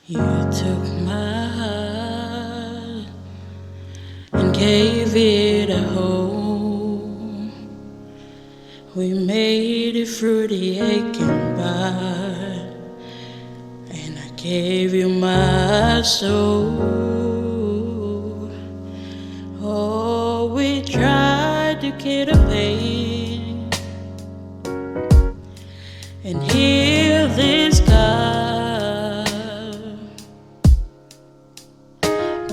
You took my heart and gave it a home. We made it through the aching bud, and I gave you my soul. Oh, we tried to kill the pain and heal this scar.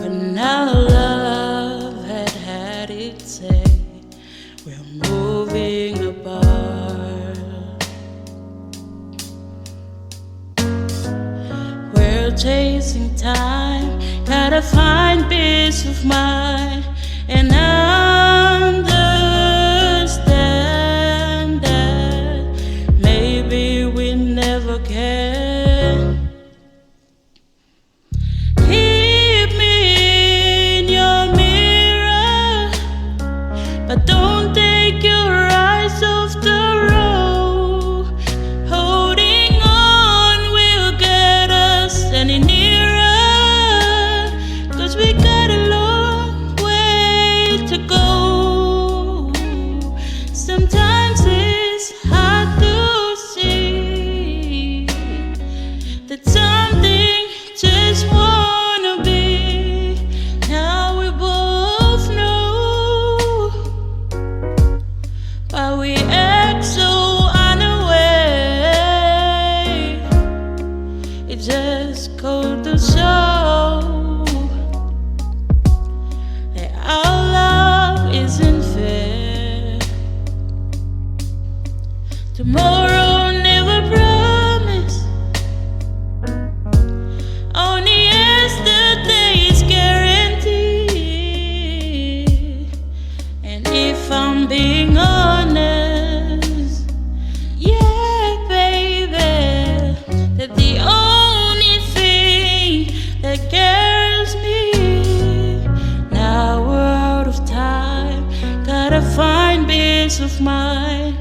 But now love had its say. We're moving apart. We're chasing time, gotta find peace of mind, and understand that maybe we never can. But don't take your eyes off the road. Holding on will get us any nearer, 'cause we got a long way to go. Sometimes it's hard to see that something just wanna be. Now we both know, but we act so unaware. It just goes to show that our love isn't fair. Tomorrow never promised, only yesterday is guaranteed. And if I'm being honest, yeah, baby, that the only thing that scares me. Now we're out of time, gotta find peace of mind.